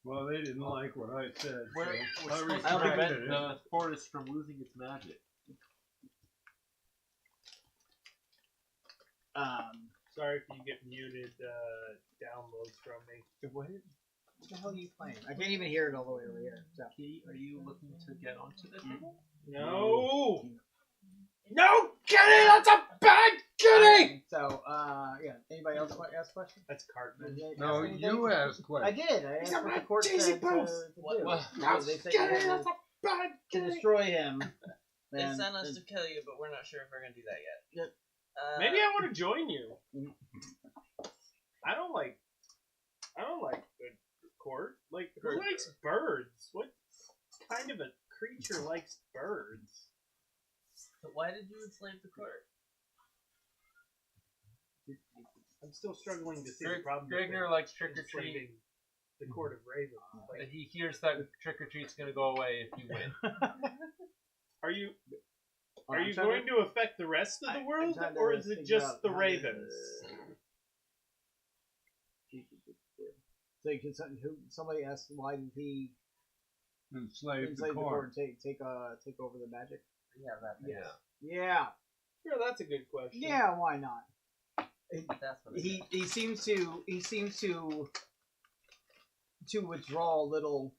Well, they didn't like what I said.
We're
so
supposed
I
to prevent
respected it.
the forest from losing its magic.
Sorry if you get muted downloads from me.
What the hell are you playing? I can't even hear it all the way over here. So.
Kitty, are you looking to get onto the table?
No! No, Kitty! That's a bad Kitty!
So, yeah. Anybody else want to ask questions?
That's Cartman.
No, you asked
I
questions.
did. I asked what the court
Daisy
said to
Post.
do.
What?
No, they said you had to,
bad
to destroy him.
They
And-
sent us to kill you, but we're not sure if we're gonna do that yet.
Yep.
Maybe I want to join you. I don't like the court. Like, who likes birds? What kind of a creature likes birds?
But why did you enslave the court?
I'm still struggling to see the problem. with
Gregner likes trick or
enslaving
treat.
the court of ravens. Like,
He hears that trick or treat's gonna go away if you win.
are you
I'm trying
going to affect the rest of the
I'm
world,
trying to
or is it
figure
just
out
the
how to-
ravens?
Somebody asked why did he
Enslave the
enslave the
court.
court and take over the magic?
Yeah, that makes
Yeah.
Sure, that's a good question.
Yeah, why not?
That's what
He seems to withdraw a little,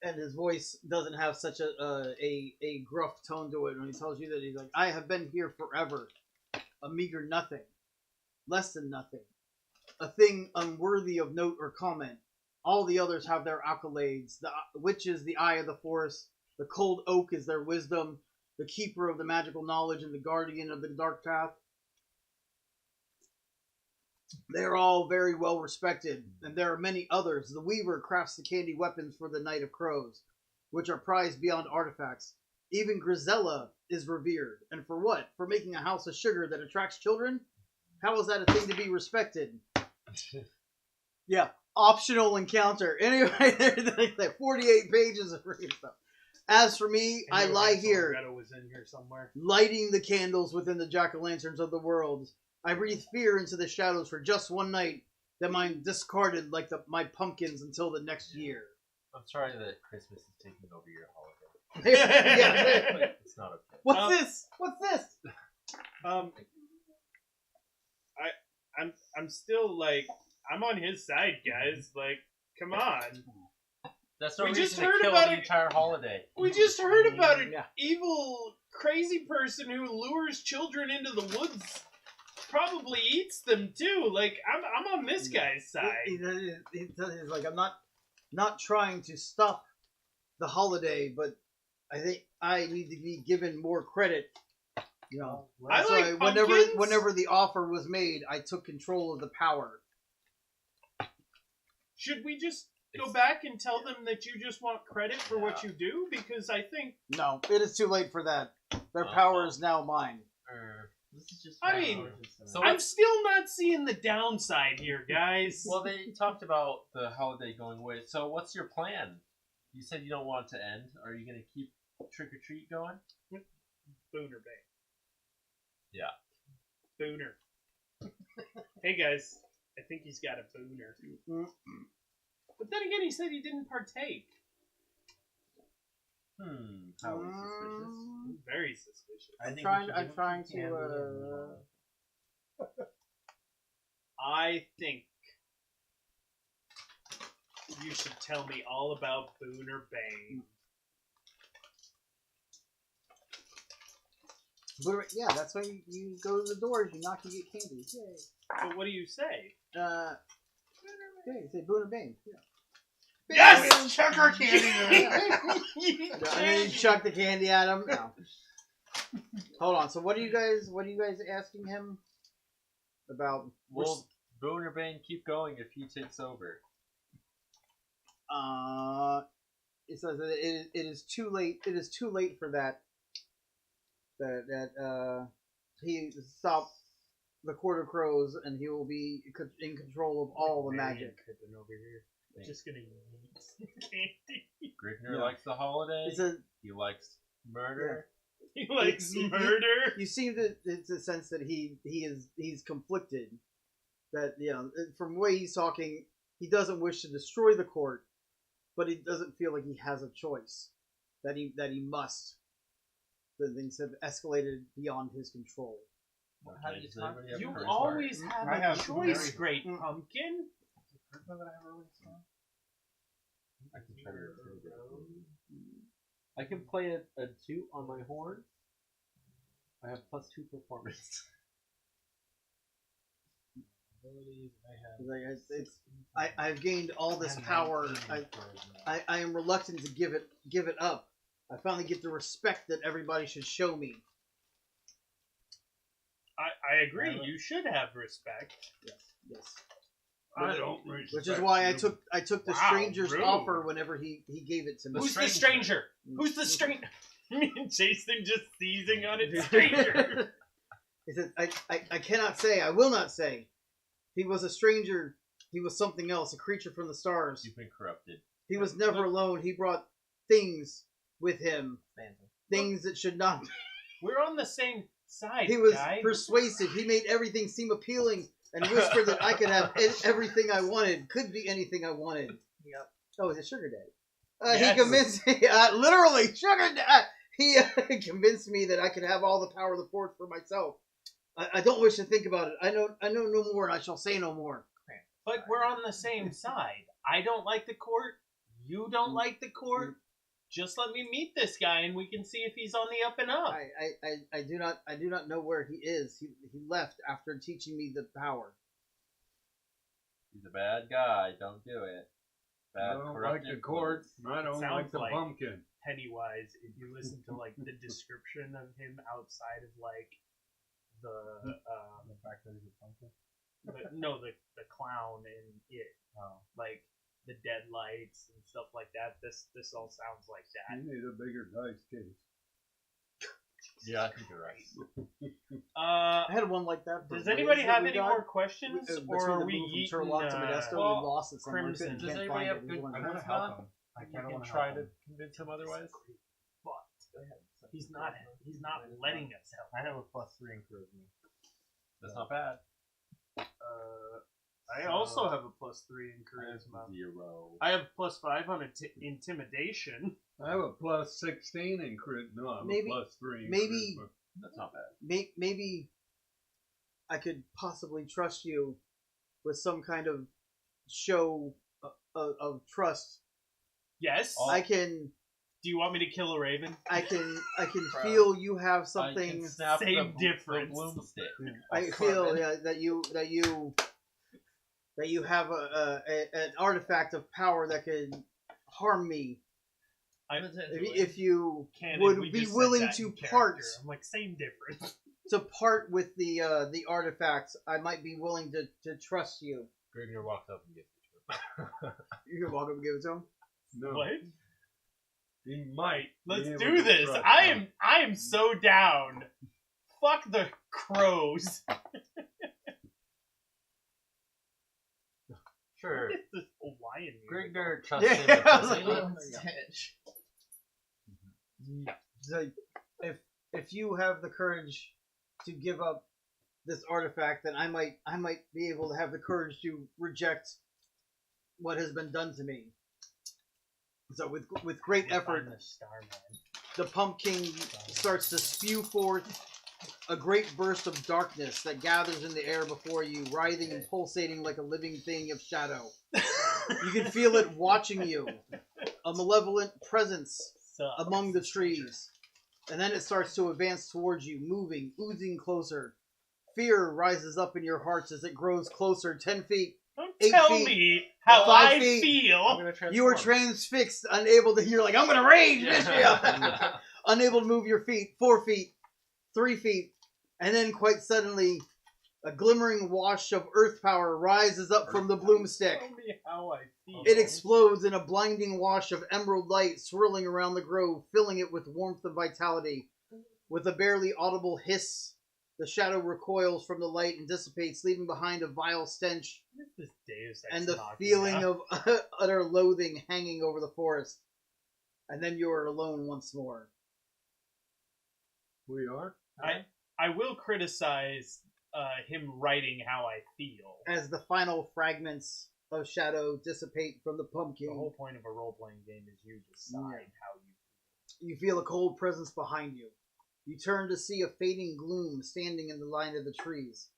and his voice doesn't have such a gruff tone to it when he tells you that he's like, I have been here forever, a meager nothing, less than nothing, a thing unworthy of note or comment. All the others have their accolades. The witch is the eye of the forest, the cold oak is their wisdom, the keeper of the magical knowledge and the guardian of the dark path. They're all very well respected, and there are many others. The weaver crafts the candy weapons for the Night of Crows, which are prized beyond artifacts. Even Grisella is revered. And for what? For making a house of sugar that attracts children? How is that a thing to be respected? Yeah, optional encounter. Anyway, there's like 48 pages of freaking stuff. As for me, I lie here,
Greta was in here somewhere.
lighting the candles within the jack-o'-lanterns of the world. I breathe fear into the shadows for just one night, then I'm discarded like my pumpkins until the next year.
I'm sorry that Christmas is taking over your holiday.
Yeah.
It's not okay.
What's this? What's this?
I'm still like, I'm on his side, guys. Like, come on.
That's no
We
reason
just
to
heard
kill
about
the
it.
entire holiday.
We just heard about an
Yeah.
evil, crazy person who lures children into the woods. Probably eats them too. Like, I'm on this guy's side.
He's like, I'm not trying to stop the holiday, but I think I need to be given more credit. You know,
I
so
like
whenever
pumpkins.
the offer was made, I took control of the power.
Should we just go back and tell them that you just want credit for what you do? Because I think,
No, it is too late for that. Their power is now mine.
This is just.
I mean,
So
I'm
what's-
still not seeing the downside here, guys.
Well, they talked about the holiday going away. So what's your plan? You said you don't want it to end. Are you going to keep trick or treat going?
Booner Bay.
Yeah.
Booner. Hey guys, I think he's got a booner. But then again, he said he didn't partake.
How suspicious.
Very suspicious.
I'm trying to.
I think you should tell me all about Booner Bane.
Yeah, that's why you go to the doors. You knock, you get candy. Yay.
But what do you say?
Yeah, you say Booner Bane. Yeah.
Yes!
Chuck our candy.
I mean, chuck the candy at him. No. Hold on. So, what are you guys asking him about?
Will Boone or Bane keep going if he takes over?
It says that it is too late. It is too late for that. He stopped the Court of Crows, and he will be in control of all the magic.
Over here.
Just gonna eat some candy.
Griffner likes the holiday. He likes murder.
He likes
He-
murder.
You seem to it's a sense that he's conflicted. That from the way he's talking, he doesn't wish to destroy the court, but he doesn't feel like he has a choice. That he must. The things have escalated beyond his control.
How do you talk?
You
Charisma?
always have
I
a
have
choice,
very-
Great Pumpkin.
I can try to intimidate him. I can play a 2 on my horn. I have +2 performance.
I've gained all this power. I am reluctant to give it up. I finally get the respect that everybody should show me.
I agree. You should have respect.
Yes.
I don't respect
Which is why
you.
I took the
Wow,
stranger's
rude.
offer whenever he gave it to me.
Who's the stranger? Who's the stranger? Me and Jason just seizing on it. Stranger.
He said, I cannot say, I will not say. He was a stranger. He was something else, a creature from the stars.
You've been corrupted.
He was never alone. He brought things with him. Things that should not be.
We're on the same side.
He was
guy.
persuasive. He made everything seem appealing. and whispered that I could have everything I wanted, could be anything I wanted.
Yep.
Oh, is it Sugar Daddy?
Yes.
He convinced me, literally, Sugar Daddy. He convinced me that I could have all the power of the force for myself. I don't wish to think about it. I know no more, and I shall say no more.
But we're on the same side. I don't like the court. You don't like the court. Just let me meet this guy, and we can see if he's on the up and up.
I do not know where he is. He left after teaching me the power.
He's a bad guy. Don't do it.
I
Bad,
don't
corrupt
like the court. I don't
Sounds
like the
like-
pumpkin.
Pennywise, if you listen to like the description of him outside of like the
fact that he's a pumpkin.
the clown and it,
Oh.
like the dead lights and stuff like that. This all sounds like that.
You need a bigger dice case.
Yeah, I think you're right.
I had one like that.
Does anybody
That
have
we
any
got
more questions,
between
or
the
are we
move from
eating?
Turlock to Modesto, we lost it somewhere.
Crimson.
Couldn't-
Does
can't
anybody
find
have
it.
good
We went
I
back.
want to help him. I kind of
You
want
can
to
try
help
to
him.
convince him otherwise.
But he's not letting us help.
I have a +3 in charisma.
That's not bad.
I also have a +3 in charisma.
0.
I have +5 on intimidation.
I have a +16 in crit. No, I'm
Maybe-
a +3 in
maybe-
charisma.
That's not bad.
Maybe I could possibly trust you with some kind of show of trust.
Yes.
I can
Do you want me to kill a raven?
Bro. Feel you have
I
something.
can snap
Same
the
difference.
bloom stick.
I feel that you have an artifact of power that could harm me. If you
Canon,
would
we
be
just said
willing
that
to
in character.
part
I'm like, same difference.
with the artifacts, I might be willing to trust you.
Grimnir walks up and gives it to him.
You're welcome to give it to him.
No,
What?
he might. be
Let's
able
do
to
this.
trust
I
him.
am so down. Fuck the crows.
Sure.
This Hawaiian music.
Grimnir trusts him.
Yeah, I was
implicitly.
like, So if you have the courage to give up this artifact, then I might be able to have the courage to reject what has been done to me. So with great effort,
Find the Starman.
the pumpkin starts to spew forth a great burst of darkness that gathers in the air before you, writhing and pulsating like a living thing of shadow. You can feel it watching you, a malevolent presence among the trees. And then it starts to advance towards you, moving, oozing closer. Fear rises up in your hearts as it grows closer, 10 feet.
Don't
8
tell
feet,
me how
5
I
feet.
I'm
feel.
gonna transform.
You are transfixed, unable to hear, like, I'm gonna rage, bitch! Unable to move your feet, 4 feet, 3 feet, and then quite suddenly, a glimmering wash of earth power rises up from the bloomstick.
Tell me how I feel.
It explodes in a blinding wash of emerald light swirling around the grove, filling it with warmth and vitality. With a barely audible hiss, the shadow recoils from the light and dissipates, leaving behind a vile stench
What is this Deus Ex
and the
Machina?
feeling of utter loathing hanging over the forest. And then you are alone once more.
We are.
I will criticize him writing how I feel.
As the final fragments of shadow dissipate from the
The
pumpkin,
whole point of a role-playing game is you decide how you.
you feel a cold presence behind you. You turn to see a fading gloom standing in the line of the trees.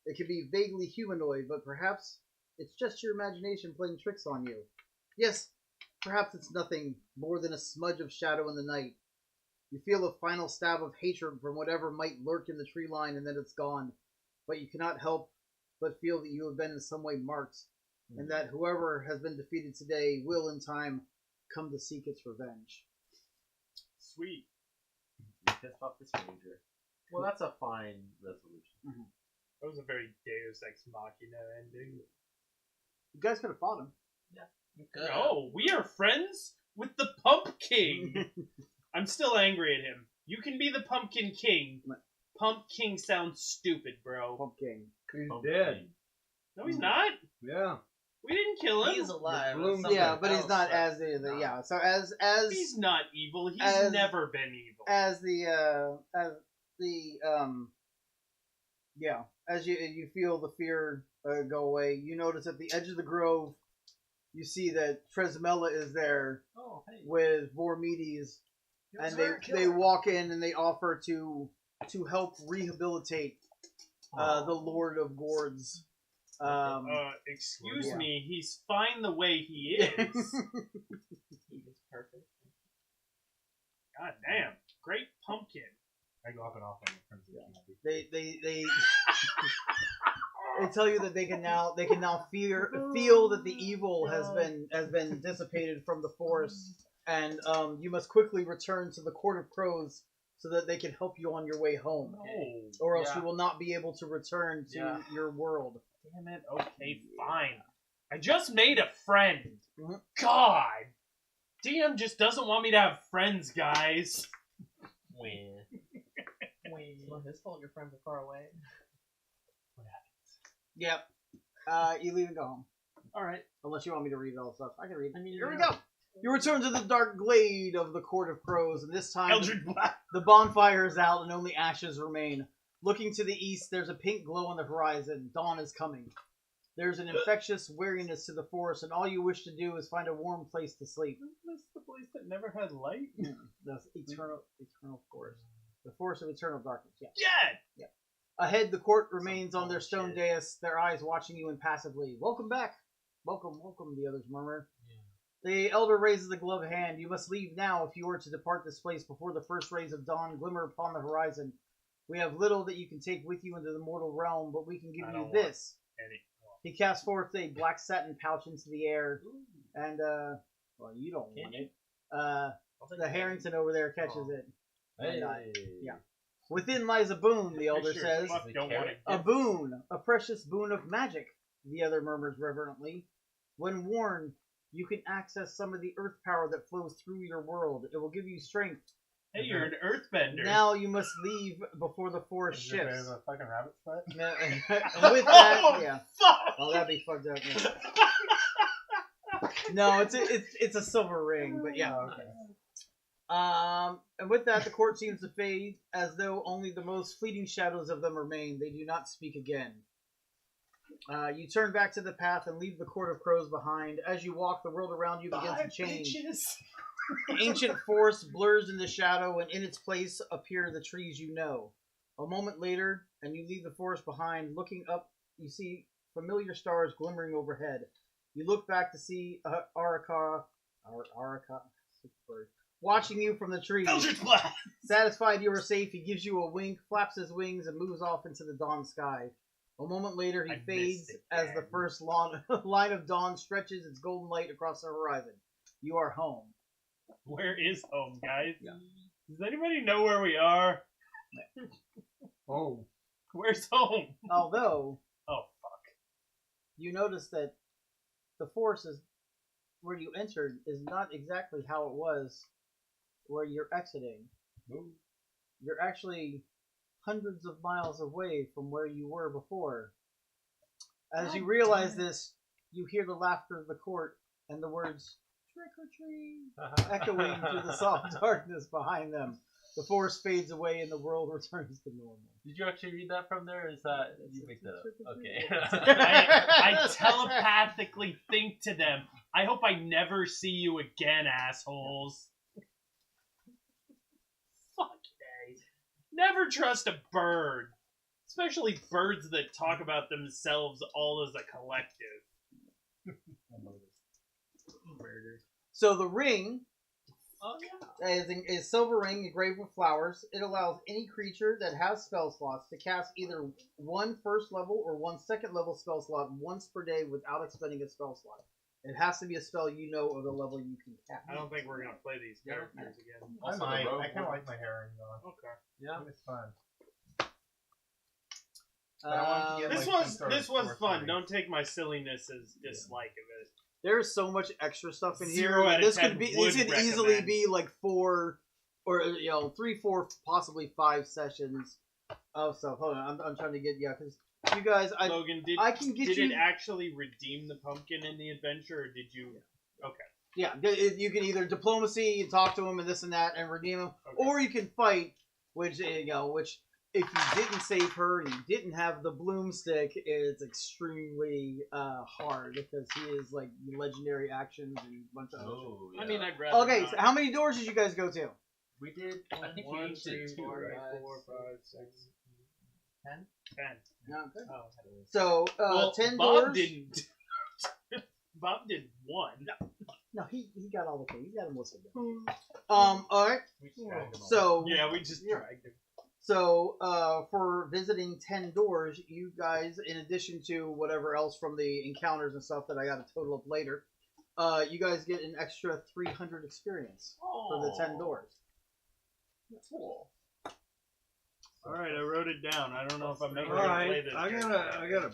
It could be vaguely humanoid, but perhaps it's just your imagination playing tricks on you. Yes, perhaps it's nothing more than a smudge of shadow in the night. You feel a final stab of hatred from whatever might lurk in the tree line, and then it's gone. But you cannot help but feel that you have been in some way marked, and that whoever has been defeated today will, in time, come to seek its revenge.
Sweet.
You pissed off the stranger. Well, that's a fine resolution.
That was a very Deus Ex Machina ending.
You guys could have fought him.
No, we are friends with the Pumpkin. I'm still angry at him. You can be the Pumpkin King. Pumpkin sounds stupid, bro.
Pumpkin.
He's
Pumpkin.
dead.
No, he's not.
Yeah.
We didn't kill him.
He's alive.
The bloom-
Something
Yeah, but he's
else
not
that's
as the
not.
yeah. So as
He's not evil. He's
as-
never been evil.
as the Yeah, as you feel the fear go away, you notice at the edge of the grove, you see that Tresmella is there
Oh, hey.
with Vormides, and they walk in and they offer to help rehabilitate the Lord of Gourds.
Excuse
Yeah.
me, he's fine the way he is.
He is perfect.
God damn, great pumpkin.
I go up and off and it turns into candy.
They tell you that they can now feel that the evil has been dissipated from the forest, and you must quickly return to the Court of Crows so that they can help you on your way home, or else you will not be able to return to your world.
Damn it. Okay, fine. I just made a friend.
Mhm.
God. DM just doesn't want me to have friends, guys.
It's not his fault your friends are far away.
Yep. You leave and go home.
Alright.
Unless you want me to read all the stuff. I can read.
I mean,
Here we
yeah.
go. You return to the dark glade of the Court of Crows, and this time
Eldred Black.
the bonfire is out and only ashes remain. Looking to the east, there's a pink glow on the horizon. Dawn is coming. There's an infectious weariness to the forest, and all you wish to do is find a warm place to sleep.
This is the place that never had light?
That's eternal forest. The forest of eternal darkness, yeah.
Yeah!
Ahead, the court remains on their stone dais, their eyes watching you impassively. Welcome back. Welcome, the others murmur. The elder raises a gloved hand. You must leave now if you are to depart this place before the first rays of dawn glimmer upon the horizon. We have little that you can take with you into the mortal realm, but we can give you this. He casts forth a black satin pouch into the air, and, well, you don't want it. The Harrington over there catches it.
Hey.
Yeah. Within lies a boon, the elder says.
Don't want it.
A boon, a precious boon of magic, the other murmurs reverently. When worn, you can access some of the earth power that flows through your world. It will give you strength.
Hey, you're an earthbender.
Now you must leave before the forest
Is there
shifts.
a fucking rabbit foot?
And with that, yeah.
Fuck!
Oh, that'd be fucked up. Yeah. No, it's a silver ring, but yeah.
Oh, okay.
And with that, the court seems to fade, as though only the most fleeting shadows of them remain. They do not speak again. You turn back to the path and leave the Court of Crows behind. As you walk, the world around you begins to change. Ancient forest blurs in the shadow, and in its place appear the trees you know. A moment later, and you leave the forest behind. Looking up, you see familiar stars glimmering overhead. You look back to see Araka, watching you from the trees.
Eldred Black!
Satisfied you are safe, he gives you a wink, flaps his wings, and moves off into the dawn sky. A moment later, he
I missed
fades
it,
as
Dad.
the first line of dawn stretches its golden light across the horizon. You are home.
Where is home, guys?
Yeah.
Does anybody know where we are?
Oh.
Where's home?
Although,
Oh, fuck.
you notice that the forest is where you entered is not exactly how it was where you're exiting. You're actually hundreds of miles away from where you were before. As you realize this, you hear the laughter of the court and the words, "Trick or treat," echoing through the soft darkness behind them. The forest fades away and the world returns to normal.
Did you actually read that from there, or is that you make that up? Okay.
I telepathically think to them, I hope I never see you again, assholes. Fuck days. Never trust a bird. Especially birds that talk about themselves all as a collective.
So the ring
Oh, yeah.
is silver ring engraved with flowers. It allows any creature that has spell slots to cast either one first level or one second level spell slot once per day without expending a spell slot. It has to be a spell you know of the level you can cast.
I don't think we're gonna play these characters again.
I
Also, the
might.
rogue
I kind of
one.
like my hair though.
Okay.
Yeah.
It's fun. But I wanted to get,
This
like,
was
some sort
this
of
was
force
fun.
ring.
Don't take my silliness as dislike of it.
There's so much extra stuff in
0
here.
out of
This
10
could be.
would
This could easily
recommend.
be like 4, or 3, 4, possibly 5 sessions of stuff. Hold on, I'm trying to get because you guys,
Logan,
I can get
did
you.
it actually redeem the pumpkin in the adventure, or did you? Okay.
Yeah, you can either diplomacy and talk to him and this and that and redeem him,
Okay.
or you can fight, which if you didn't save her and you didn't have the bloomstick, it's extremely hard because he is like legendary actions and a bunch of other shit.
Oh, yeah.
I mean, I'd rather.
Okay,
not.
so how many doors did you guys go to?
We did. I think we each did 2, right?
4, 5, 6,
10?
10.
Okay.
Oh,
So
Well,
10
Bob
doors.
didn't. Bob did 1.
No, he got all the things. He got them listed down. All right.
we just dragged them all.
So
Yeah, we just dragged him.
So, for visiting 10 doors, you guys, in addition to whatever else from the encounters and stuff that I got to total up later, you guys get an extra 300 experience for the 10 doors.
Cool.
All right, I wrote it down. I don't know if I'm making
All
it
right,
play this.
I
game.
got a